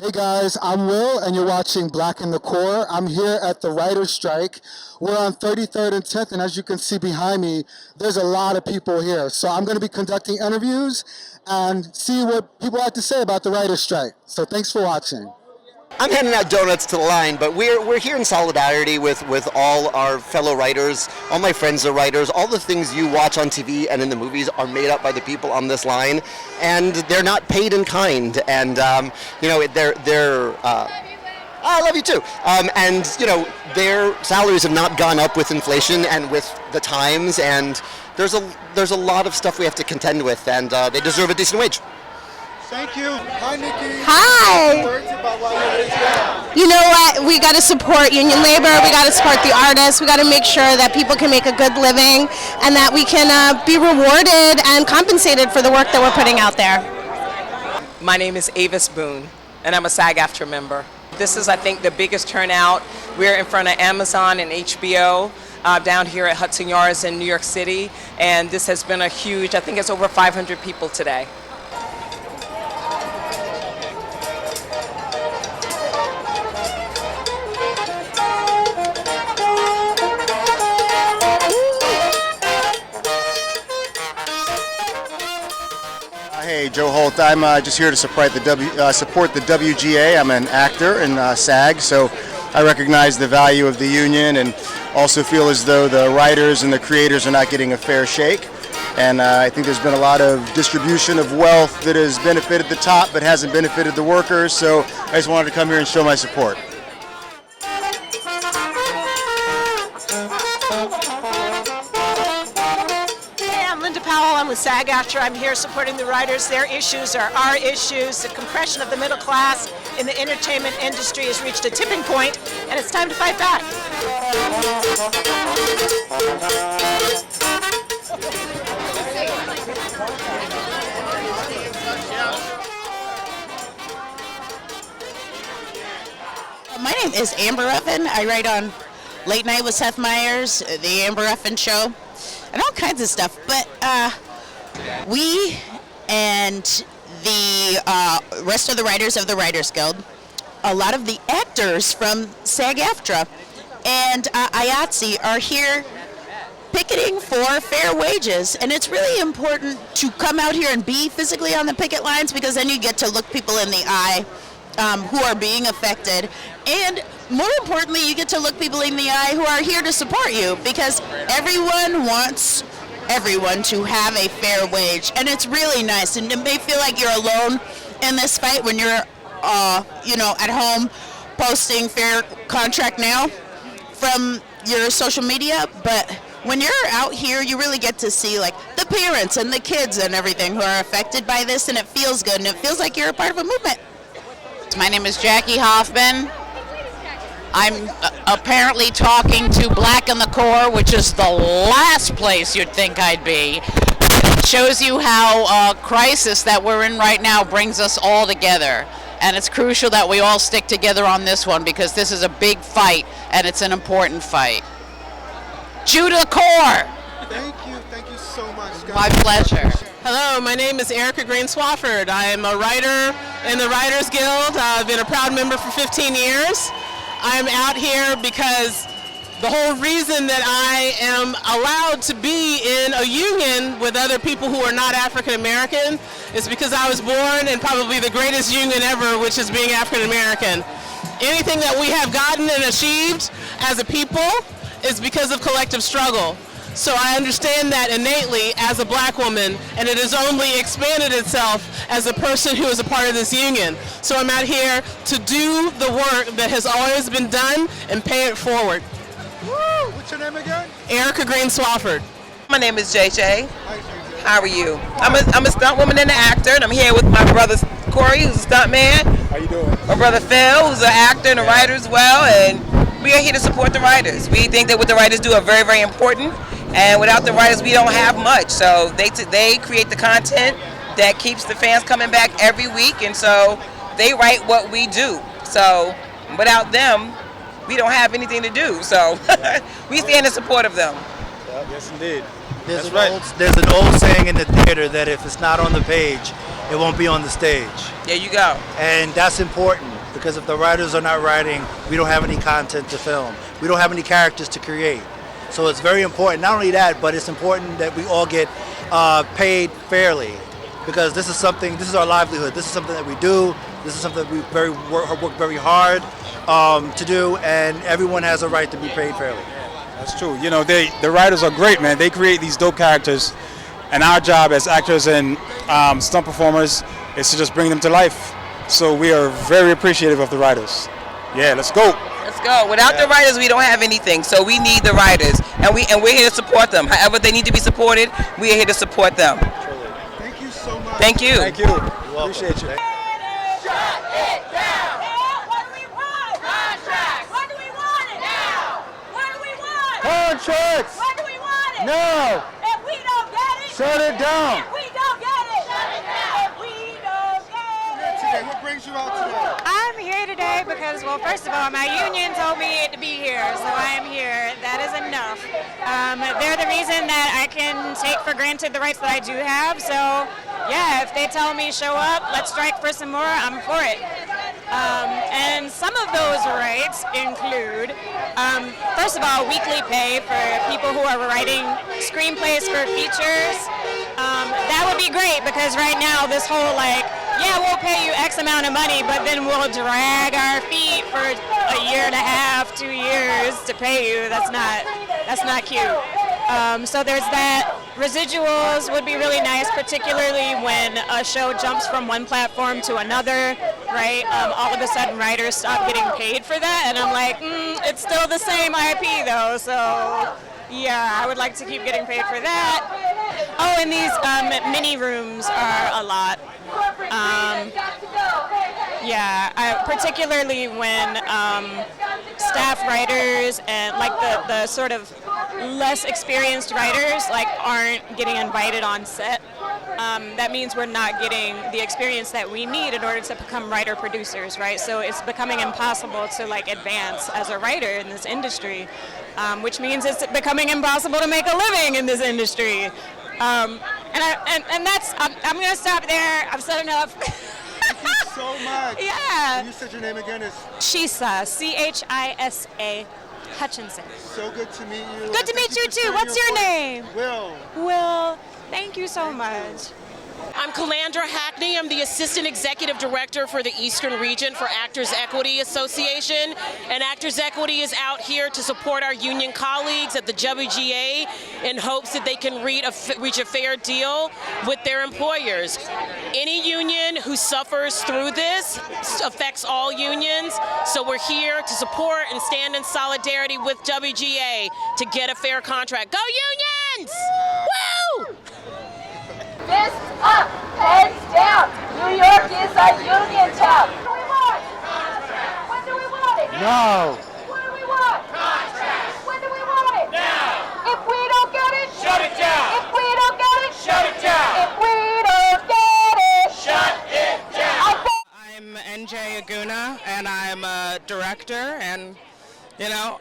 Hey guys, I'm Will and you're watching Black in the Core. I'm here at the writer's strike. We're on 33rd and 10th, and as you can see behind me, there's a lot of people here. So I'm going to be conducting interviews and see what people have to say about the writer's strike. So thanks for watching. I'm handing out donuts to the line, but we're here in solidarity with all our fellow writers. All my friends are writers. All the things you watch on TV and in the movies are made up by the people on this line, and they're not paid in kind. And they're I love you too. And their salaries have not gone up with inflation and with the times. And there's a lot of stuff we have to contend with, and they deserve a decent wage. Thank you. Hi, Nikki. Hi. You know what? We got to support union labor. We got to support the artists. We got to make sure that people can make a good living and that we can be rewarded and compensated for the work that we're putting out there. My name is Avis Boone, and I'm a SAG-AFTRA member. This is, I think, the biggest turnout. We're in front of Amazon and HBO down here at Hudson Yards in New York City, and this has been a huge, I think it's over 500 people today. Hey, Joe Halt. I'm just here to support the WGA. I'm an actor in SAG, so I recognize the value of the union and also feel as though the writers and the creators are not getting a fair shake. And I think there's been a lot of distribution of wealth that has benefited the top but hasn't benefited the workers, so I just wanted to come here and show my support. Powell. I'm with SAG-AFTRA. I'm here supporting the writers. Their issues are our issues. The compression of the middle class in the entertainment industry has reached a tipping point, and it's time to fight back. My name is Amber Ruffin. I write on Late Night with Seth Meyers, the Amber Ruffin Show, and all kinds of stuff. But we and the rest of the writers of the Writers Guild, a lot of the actors from SAG-AFTRA and IATSE are here picketing for fair wages. And it's really important to come out here and be physically on the picket lines, because then you get to look people in the eye who are being affected. And more importantly, you get to look people in the eye who are here to support you, because everyone wants everyone to have a fair wage. And it's really nice. And it may feel like you're alone in this fight when you're, at home posting fair contract now from your social media. But when you're out here, you really get to see like the parents and the kids and everything who are affected by this. And it feels good. And it feels like you're a part of a movement. My name is Jackie Hoffman. I'm apparently talking to Black in the Core, which is the last place you'd think I'd be. It shows you how crisis that we're in right now brings us all together. And it's crucial that we all stick together on this one, because this is a big fight and it's an important fight. Chew to the core! Thank you so much, guys. My pleasure. Hello, my name is Erika Swafford. I am a writer in the Writers Guild. I've been a proud member for 15 years. I'm out here because the whole reason that I am allowed to be in a union with other people who are not African American is because I was born in probably the greatest union ever, which is being African American. Anything that we have gotten and achieved as a people is because of collective struggle. So I understand that innately as a Black woman, and it has only expanded itself as a person who is a part of this union. So I'm out here to do the work that has always been done and pay it forward. Woo! What's your name again? Erika Swafford. My name is JJ. Hi, JJ. How are you? I'm a stunt woman and an actor, and I'm here with my brother Cory, who's a stunt man. How you doing? My brother Phil, who's an actor and a writer as well, and we are here to support the writers. We think that what the writers do are very, very important. And without the writers, we don't have much. So they create the content that keeps the fans coming back every week, and so they write what we do. So without them, we don't have anything to do. So we stand in support of them. Yes, indeed. There's an old saying in the theater that if it's not on the page, it won't be on the stage. There you go. And that's important because if the writers are not writing, we don't have any content to film. We don't have any characters to create. So it's very important, not only that, but it's important that we all get paid fairly because this is our livelihood. This is something that we do. This is something that we work very hard to do, and everyone has a right to be paid fairly. That's true. You know, the writers are great, man. They create these dope characters, and our job as actors and stunt performers is to just bring them to life. So we are very appreciative of the writers. Yeah, let's go. Let's go. Without the writers, we don't have anything. So we need the writers, and we're here to support them. However they need to be supported, we are here to support them. Thank you so much. Thank you. Thank you. Appreciate you. Shut it down! What do we want? Contracts! What do we want it now? What do we want? Contracts! What do we want it? Now! If we don't get it, Shut it down! If we don't get it, shut it down! If we don't get it. Today, what brings you out today? I'm here today because, well, first of all, my union told me to be here, so I am here. That is enough. They're the reason that I can take for granted the rights that I do have, so yeah, if they tell me show up, let's strike for some more, I'm for it. And some of those rights include, first of all, weekly pay for people who are writing screenplays for features. That would be great because right now this whole yeah, we'll pay you X amount of money, but then we'll drag our feet for a year and a half, 2 years to pay you. That's not cute. So there's that. Residuals would be really nice, particularly when a show jumps from one platform to another, right? All of a sudden writers stop getting paid for that, and I'm like, it's still the same IP though, so yeah, I would like to keep getting paid for that. Oh, and these mini rooms are a lot. Particularly when staff writers and the sort of less experienced writers aren't getting invited on set. That means we're not getting the experience that we need in order to become writer producers, right? So it's becoming impossible to advance as a writer in this industry, which means it's becoming impossible to make a living in this industry. And that's, I'm going to stop there. I've said enough. Thank you so much. Yeah. You said your name again is? Chisa, C-H-I-S-A, Hutchison. So good to meet you. Good to meet you too. What's your name? Will. Will. Thank you so much. I'm Calandra Hackney. I'm the Assistant Executive Director for the Eastern Region for Actors Equity Association. And Actors Equity is out here to support our union colleagues at the WGA in hopes that they can reach a fair deal with their employers. Any union who suffers through this affects all unions. So we're here to support and stand in solidarity with WGA to get a fair contract. Go unions! Woo! Fists up, heads down. New York is a union town. What do we want? When do we want it? No. What do we want? Contracts. When do we want it? Now. If we don't get it, shut it down. If we don't get it, shut it down. If we don't get it, shut it down. I'm NJ Agwuna, and I'm a director, and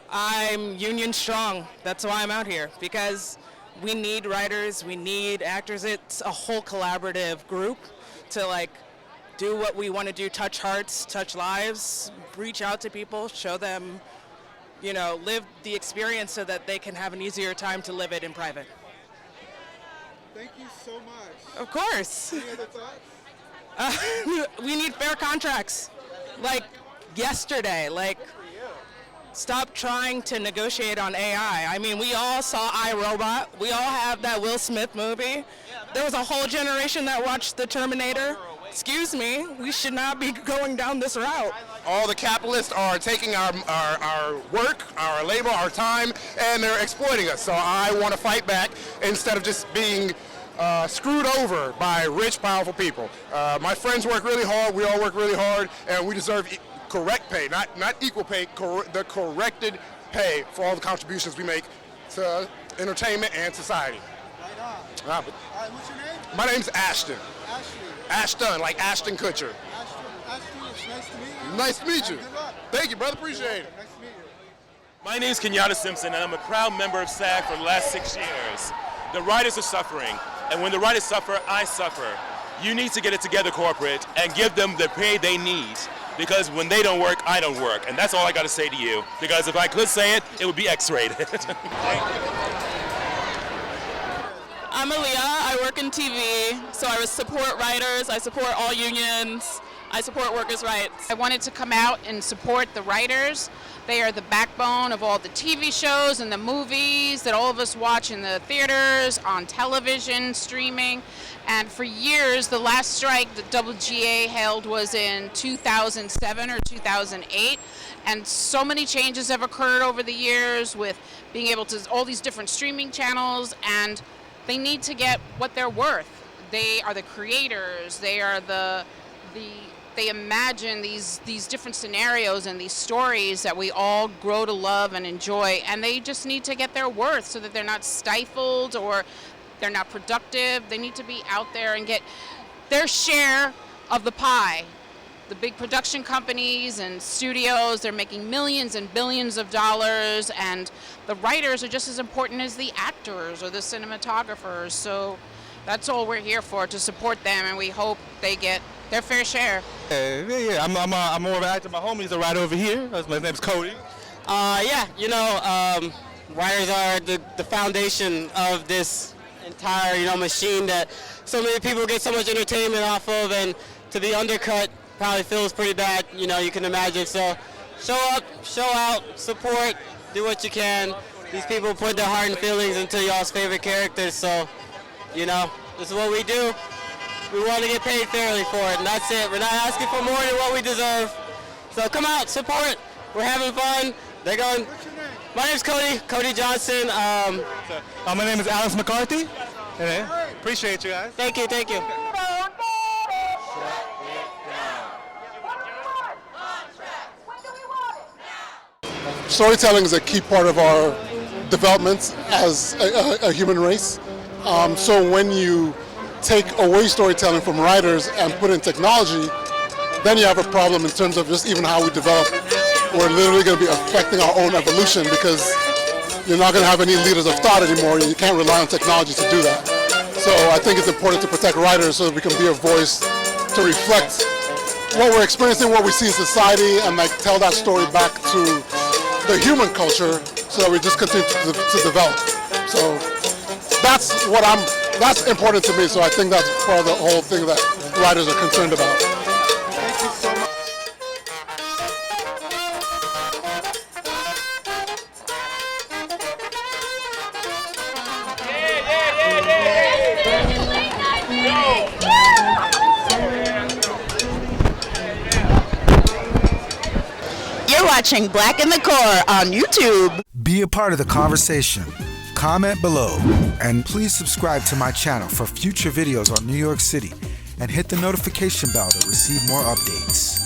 I'm union strong. That's why I'm out here, because we need writers, we need actors. It's a whole collaborative group to do what we want to do, touch hearts, touch lives, reach out to people, show them, live the experience so that they can have an easier time to live it in private. Thank you so much. Of course. Any other thoughts? We need fair contracts. Yesterday, stop trying to negotiate on AI. I mean, we all saw iRobot. We all have that Will Smith movie. There was a whole generation that watched The Terminator. Excuse me, we should not be going down this route. All the capitalists are taking our work, our labor, our time, and they're exploiting us. So I want to fight back instead of just being screwed over by rich, powerful people. My friends work really hard. We all work really hard, and we deserve correct pay, not equal pay, the corrected pay for all the contributions we make to entertainment and society. Right on. All right, what's your name? My name's Ashton. Ashley. Ashton, like Ashton Kutcher. Ashton, it's nice to meet you. Nice to meet you. Good luck. Thank you, brother. Appreciate it. Nice to meet you. My name is Kenyatta Simpson, and I'm a proud member of SAG for the last 6 years. The writers are suffering, and when the writers suffer, I suffer. you need to get it together, corporate, and give them the pay they need. Because when they don't work, I don't work. And that's all I got to say to you. Because if I could say it, it would be X-rated. I'm Aaliyah. I work in TV, so I support writers. I support all unions. I support workers' rights. I wanted to come out and support the writers. They are the backbone of all the TV shows and the movies that all of us watch in the theaters, on television, streaming. And for years, the last strike that WGA held was in 2007 or 2008. And so many changes have occurred over the years with being able to, all these different streaming channels, and they need to get what they're worth. They are the creators. They are they imagine these different scenarios and these stories that we all grow to love and enjoy, and they just need to get their worth so that they're not stifled or they're not productive. They need to be out there and get their share of the pie. The big production companies and studios, they're making millions and billions of dollars, and the writers are just as important as the actors or the cinematographers. So that's all we're here for, to support them, and we hope they get their fair share. Yeah, I'm more of an actor. My homie's a writer over here. His name's Cody. Writers are the foundation of this entire, machine that so many people get so much entertainment off of, and to be undercut probably feels pretty bad, you can imagine. So show up, show out, support, do what you can. These people put their heart and feelings into y'all's favorite characters, so, this is what we do. We want to get paid fairly for it, and that's it. We're not asking for more than what we deserve. So come out, support. We're having fun. They're going. My name's Cody Johnson. My name is Alex McCarthy. Appreciate you guys. Thank you. Storytelling is a key part of our development as a human race. So when you take away storytelling from writers and put in technology, then you have a problem in terms of just even how we develop. We're literally going to be affecting our own evolution because you're not going to have any leaders of thought anymore. You can't rely on technology to do that. So I think it's important to protect writers so that we can be a voice to reflect what we're experiencing, what we see in society, and tell that story back to the human culture so that we just continue to develop. So that's important to me. So I think that's part of the whole thing that writers are concerned about. Thank you so much. You're watching Black in the Core on YouTube. Be a part of the conversation. Comment below, and please subscribe to my channel for future videos on New York City, and hit the notification bell to receive more updates.